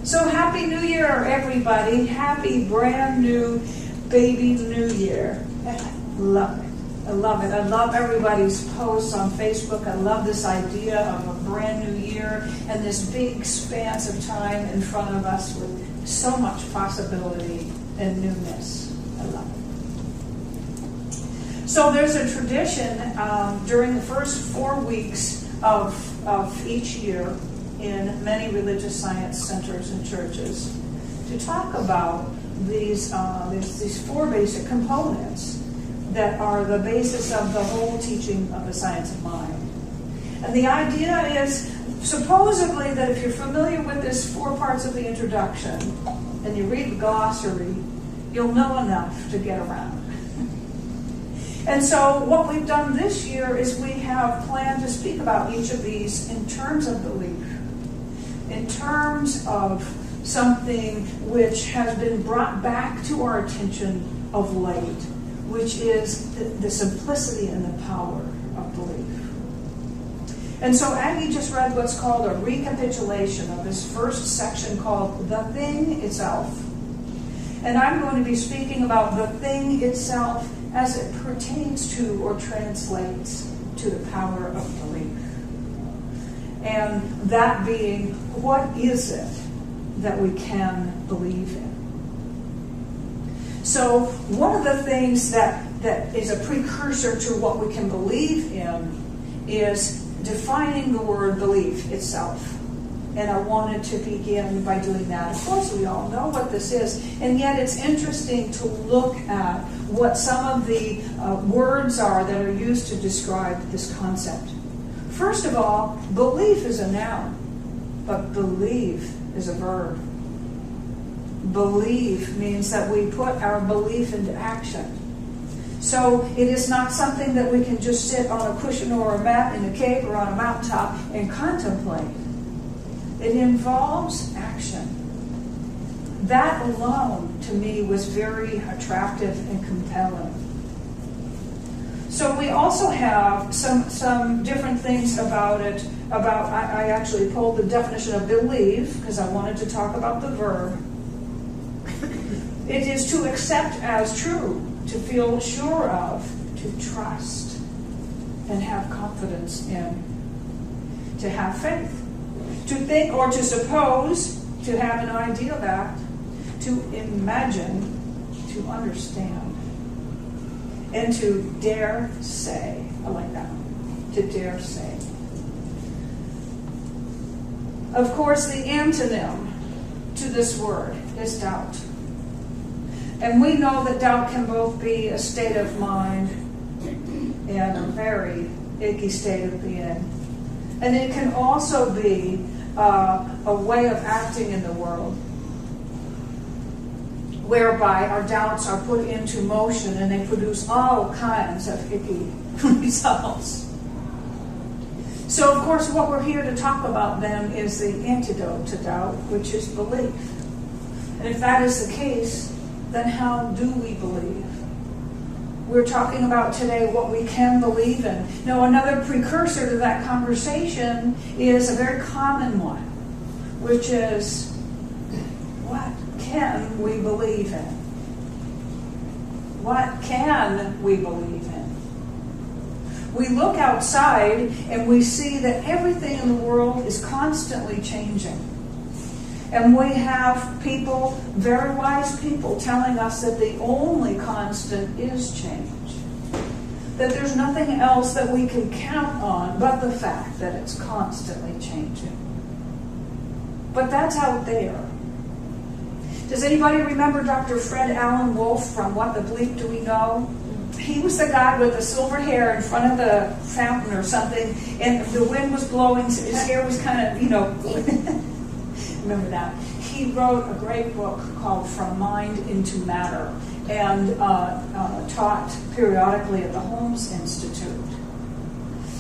So happy New Year, everybody. Happy brand new baby New Year. Love it. I love it. I love everybody's posts on Facebook. I love this idea of a brand new year and this big expanse of time in front of us with so much possibility and newness. I love it. So there's a tradition during the first 4 weeks of each year in many religious science centers and churches to talk about these 4 basic components that are the basis of the whole teaching of the science of mind. And the idea is supposedly that if you're familiar with this 4 parts of the introduction and you read the glossary, you'll know enough to get around. And so what we've done this year is we have planned to speak about each of these in terms of belief, in terms of something which has been brought back to our attention of late, which is the simplicity and the power of belief. And so Aggie just read what's called a recapitulation of this first section called The Thing Itself. And I'm going to be speaking about the thing itself as it pertains to or translates to the power of belief. And that being, what is it that we can believe in? So one of the things that is a precursor to what we can believe in is defining the word belief itself. And I wanted to begin by doing that. Of course, we all know what this is, and yet it's interesting to look at what some of the words are that are used to describe this concept. First of all, belief is a noun, but believe is a verb. Believe means that we put our belief into action. So it is not something that we can just sit on a cushion or a mat in a cave or on a mountaintop and contemplate. It involves action. That alone, to me, was very attractive and compelling. So we also have some different things about it. I actually pulled the definition of believe because I wanted to talk about the verb. It is to accept as true, to feel sure of, to trust, and have confidence in, to have faith, to think or to suppose, to have an idea that, to imagine, to understand, and to dare say. I like that one. To dare say. Of course, the antonym to this word is doubt. And we know that doubt can both be a state of mind and a very icky state of being. And it can also be a way of acting in the world, whereby our doubts are put into motion and they produce all kinds of icky results. So, of course, what we're here to talk about then is the antidote to doubt, which is belief. And if that is the case, then how do we believe? We're talking about today what we can believe in. Now, another precursor to that conversation is a very common one, which is, what can we believe in? What can we believe in? We look outside and we see that everything in the world is constantly changing. And we have people, very wise people, telling us that the only constant is change. That there's nothing else that we can count on but the fact that it's constantly changing. But that's out there. Does anybody remember Dr. Fred Allen Wolfe from What the Bleep Do We Know? He was the guy with the silver hair in front of the fountain or something, and the wind was blowing, so his hair was kind of, remember that. He wrote a great book called From Mind into Matter and taught periodically at the Holmes Institute.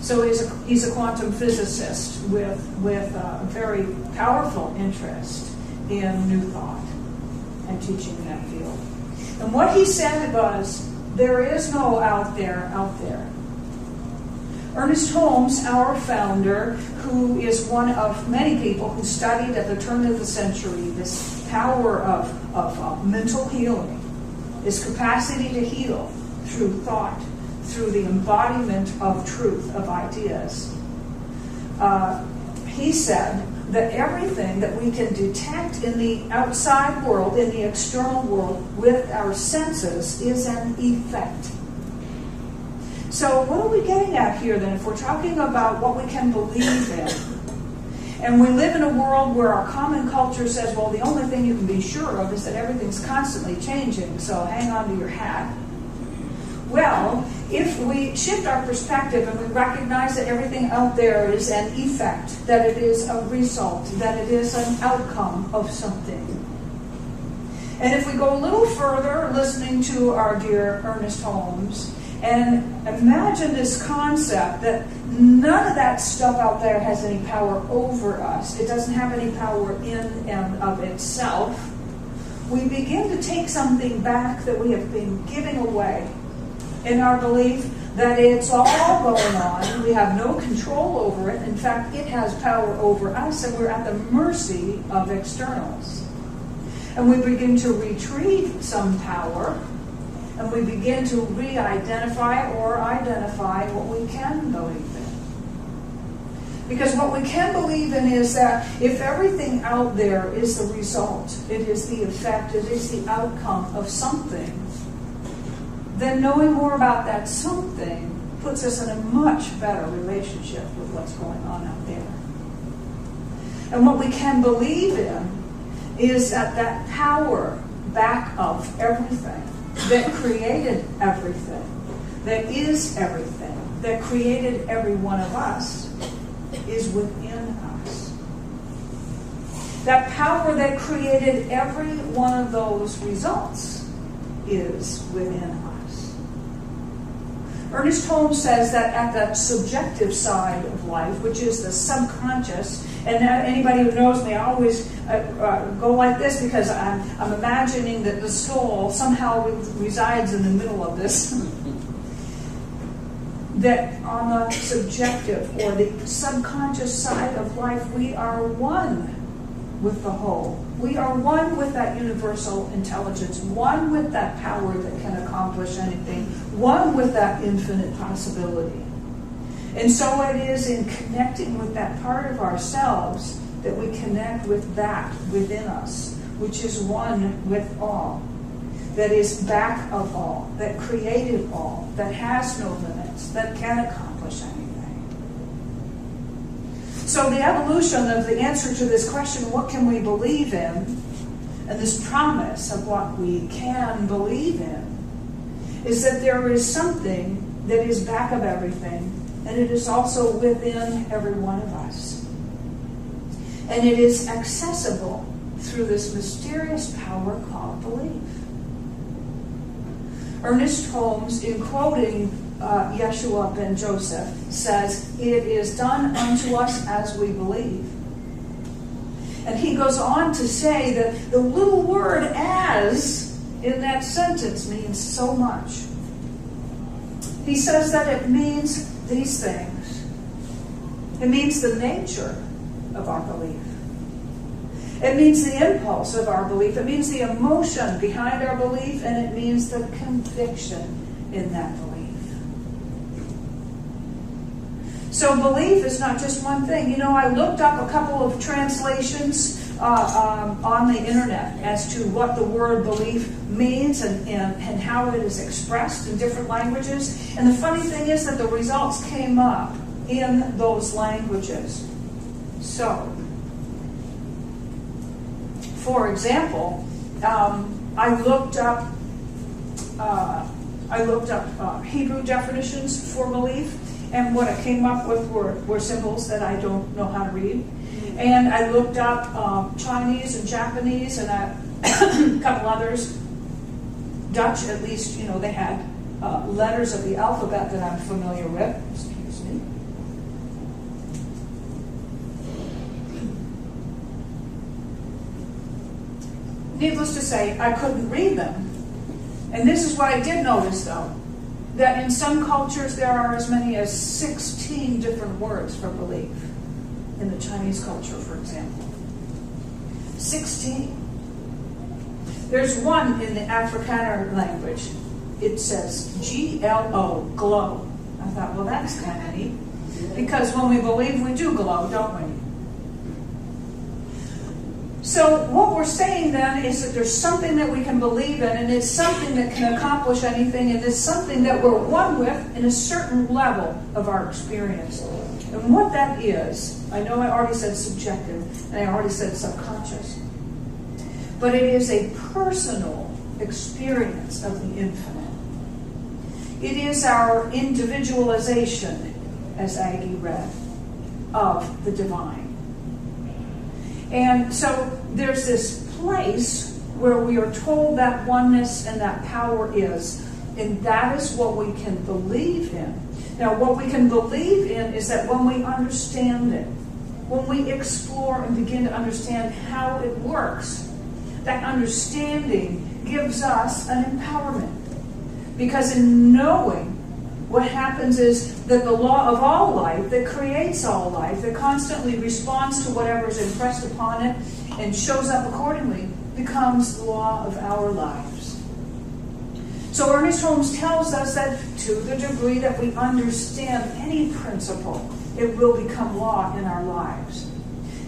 So he's a quantum physicist with a very powerful interest in new thought and teaching in that field. And what he said was, there is no out there. Ernest Holmes, our founder, who is one of many people who studied at the turn of the century this power of mental healing, this capacity to heal through thought, through the embodiment of truth, of ideas. He said that everything that we can detect in the outside world, in the external world, with our senses is an effect. So what are we getting at here then if we're talking about what we can believe in? And we live in a world where our common culture says, well, the only thing you can be sure of is that everything's constantly changing, so hang on to your hat. Well, if we shift our perspective and we recognize that everything out there is an effect, that it is a result, that it is an outcome of something. And if we go a little further, listening to our dear Ernest Holmes, and imagine this concept that none of that stuff out there has any power over us. It doesn't have any power in and of itself. We begin to take something back that we have been giving away in our belief that it's all going on. We have no control over it. In fact, it has power over us, and we're at the mercy of externals. And we begin to retrieve some power, and we begin to re-identify or identify what we can believe in. Because what we can believe in is that if everything out there is the result, it is the effect, it is the outcome of something, then knowing more about that something puts us in a much better relationship with what's going on out there. And what we can believe in is that power back of everything, that created everything, that is everything, that created every one of us, is within us. That power that created every one of those results is within us. Ernest Holmes says that at the subjective side of life, which is the subconscious, and anybody who knows me, I always go like this because I'm imagining that the soul somehow resides in the middle of this. That on the subjective or the subconscious side of life, we are one with the whole. We are one with that universal intelligence, one with that power that can accomplish anything, one with that infinite possibility. And so it is in connecting with that part of ourselves that we connect with that within us, which is one with all, that is back of all, that created all, that has no limits, that can accomplish anything. So the evolution of the answer to this question, what can we believe in, and this promise of what we can believe in, is that there is something that is back of everything, and it is also within every one of us. And it is accessible through this mysterious power called belief. Ernest Holmes, in quoting Yeshua ben Joseph, says, "It is done unto us as we believe." And he goes on to say that the little word "as" in that sentence means so much. He says that it means these things. It means the nature of our belief. It means the impulse of our belief. It means the emotion behind our belief, and it means the conviction in that belief. So belief is not just one thing. You know, I looked up a couple of translations on the internet as to what the word belief means and how it is expressed in different languages. And the funny thing is that the results came up in those languages. So, for example, I looked up Hebrew definitions for belief, and what I came up with were symbols that I don't know how to read. And I looked up Chinese and Japanese and a couple others. Dutch, at least, you know, they had letters of the alphabet that I'm familiar with. Excuse me. Needless to say, I couldn't read them. And this is what I did notice, though. that in some cultures there are as many as 16 different words for belief. In the Chinese culture, for example. 16. There's one in the Afrikaner language. It says G-L-O, glow. I thought, well, that's kind of neat. Because when we believe, we do glow, don't we? So what we're saying then is that there's something that we can believe in, and it's something that can accomplish anything, and it's something that we're one with in a certain level of our experience. And what that is, I know I already said subjective, and I already said subconscious, but it is a personal experience of the infinite. It is our individualization, as Aggie read, of the divine. And so there's this place where we are told that oneness and that power is, and that is what we can believe in. Now, what we can believe in is that when we understand it, when we explore and begin to understand how it works, that understanding gives us an empowerment. Because in knowing, what happens is that the law of all life, that creates all life, that constantly responds to whatever is impressed upon it and shows up accordingly, becomes the law of our lives. So Ernest Holmes tells us that to the degree that we understand any principle, it will become law in our lives.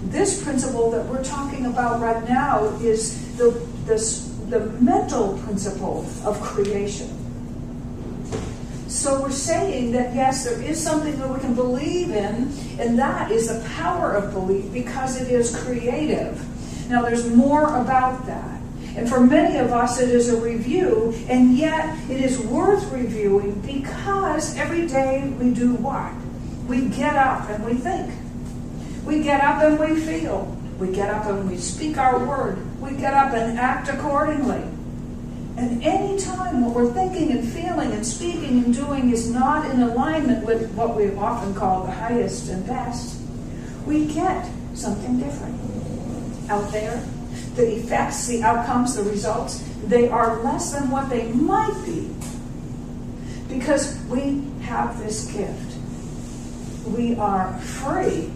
This principle that we're talking about right now is the mental principle of creation. So we're saying that, yes, there is something that we can believe in, and that is the power of belief because it is creative. Now, there's more about that. And for many of us, it is a review, and yet it is worth reviewing because every day we do what? We get up and we think. We get up and we feel. We get up and we speak our word. We get up and act accordingly. And any time what we're thinking and feeling and speaking and doing is not in alignment with what we often call the highest and best, we get something different out there. The effects, the outcomes, the results, they are less than what they might be because we have this gift. We are free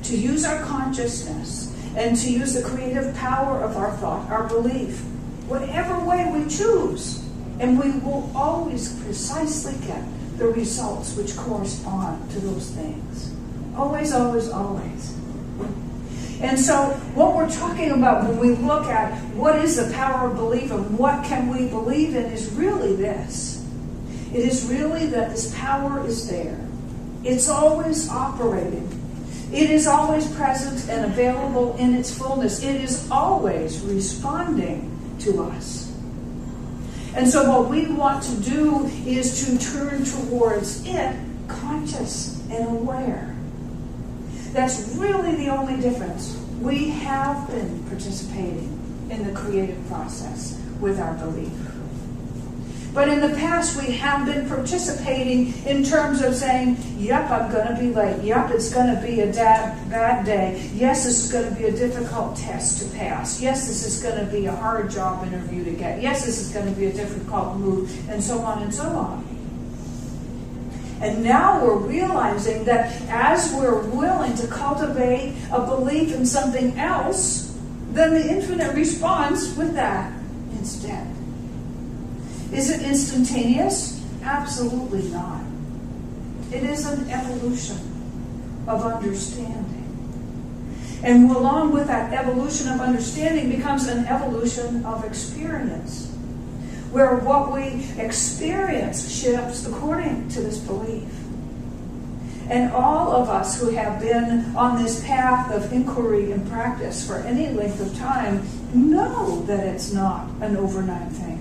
to use our consciousness and to use the creative power of our thought, our belief, whatever way we choose. And we will always precisely get the results which correspond to those things. Always, always, always. And so what we're talking about when we look at what is the power of belief and what can we believe in is really this. It is really that this power is there. It's always operating. It is always present and available in its fullness. It is always responding to us. And so what we want to do is to turn towards it conscious and aware. That's really the only difference. We have been participating in the creative process with our belief. But in the past, we have been participating in terms of saying, yep, I'm going to be late. Yep, it's going to be a bad day. Yes, this is going to be a difficult test to pass. Yes, this is going to be a hard job interview to get. Yes, this is going to be a difficult move, and so on and so on. And now we're realizing that as we're willing to cultivate a belief in something else, then the infinite responds with that instead. Is it instantaneous? Absolutely not. It is an evolution of understanding. And along with that evolution of understanding becomes an evolution of experience, where what we experience shifts according to this belief. And all of us who have been on this path of inquiry and practice for any length of time know that it's not an overnight thing.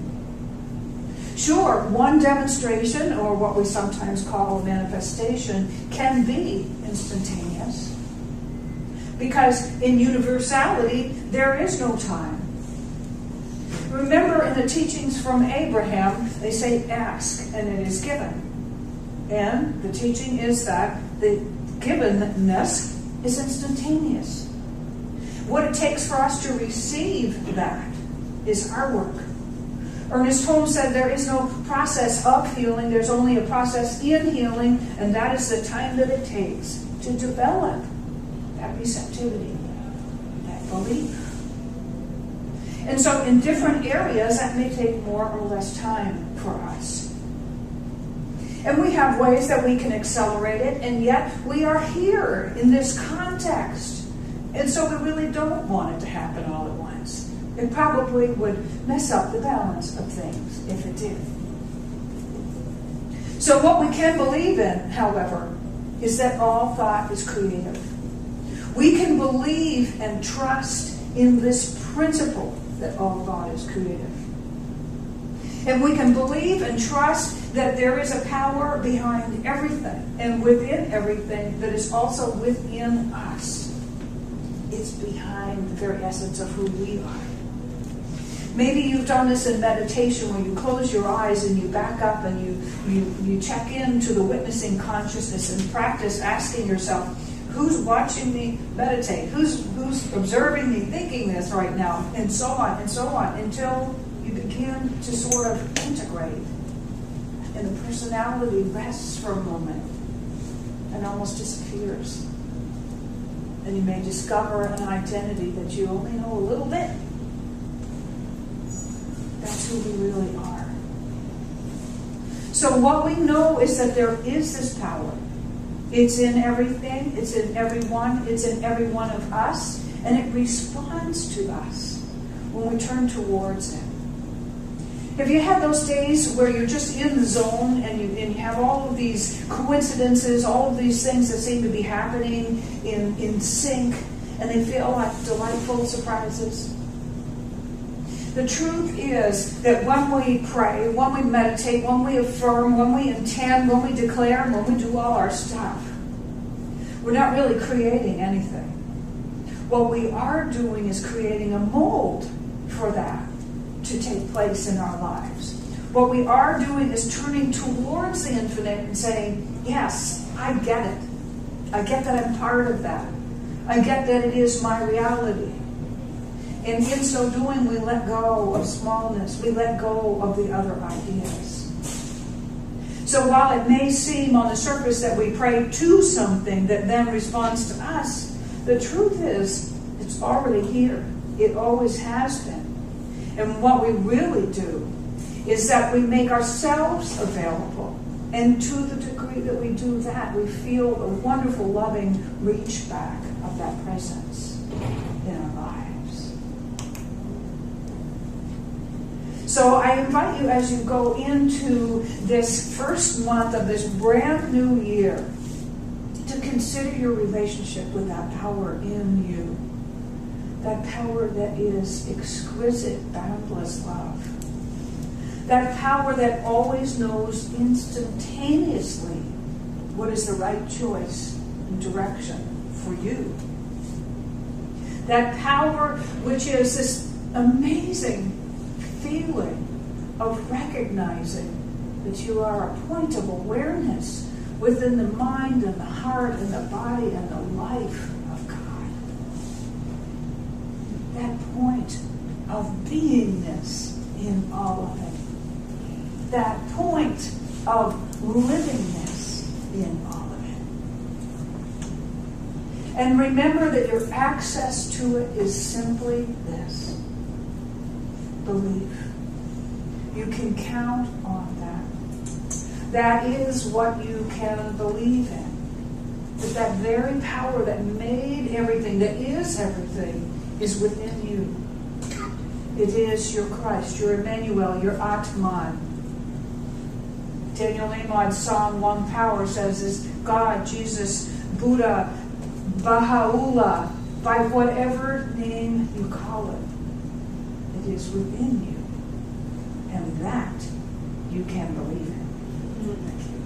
Sure, one demonstration, or what we sometimes call a manifestation, can be instantaneous. Because in universality, there is no time. Remember in the teachings from Abraham, they say, ask and it is given. And the teaching is that the givenness is instantaneous. What it takes for us to receive that is our work Ernest Holmes said there is no process of healing, there's only a process in healing, and that is the time that it takes to develop that receptivity, that belief. And so in different areas, that may take more or less time for us. And we have ways that we can accelerate it, and yet we are here in this context. And so we really don't want it to happen all at once. It probably would mess up the balance of things if it did. So what we can believe in, however, is that all thought is creative. We can believe and trust in this principle that all thought is creative. And we can believe and trust that there is a power behind everything and within everything that is also within us. It's behind the very essence of who we are. Maybe you've done this in meditation where you close your eyes and you back up and you check into the witnessing consciousness and practice asking yourself, who's watching me meditate? Who's observing me thinking this right now? And so on, until you begin to sort of integrate. And the personality rests for a moment and almost disappears. And you may discover an identity that you only know a little bit. That's who we really are. So what we know is that there is this power. It's in everything, it's in everyone, it's in every one of us, and it responds to us when we turn towards it. Have you had those days where you're just in the zone and you have all of these coincidences, all of these things that seem to be happening in sync, and they feel like delightful surprises? The truth is that when we pray, when we meditate, when we affirm, when we intend, when we declare, and when we do all our stuff, we're not really creating anything. What we are doing is creating a mold for that to take place in our lives. What we are doing is turning towards the infinite and saying, yes, I get it. I get that I'm part of that. I get that it is my reality. And in so doing, we let go of smallness. We let go of the other ideas. So while it may seem on the surface that we pray to something that then responds to us, the truth is it's already here. It always has been. And what we really do is that we make ourselves available. And to the degree that we do that, we feel the wonderful, loving reach back of that presence in our lives. So I invite you as you go into this first month of this brand new year to consider your relationship with that power in you. That power that is exquisite, boundless love. That power that always knows instantaneously what is the right choice and direction for you. That power which is this amazing feeling of recognizing that you are a point of awareness within the mind and the heart and the body and the life of God. That point of beingness in all of it. That point of livingness in all of it. And remember that your access to it is simply this. Belief. You can count on that. That is what you can believe in. That very power that made everything, that is everything, is within you. It is your Christ, your Emmanuel, your Atman. Daniel Nahmod's Psalm 1 Power says is God, Jesus, Buddha, Baha'u'llah, by whatever name you call it. It is within you, and that you can believe in. Thank you.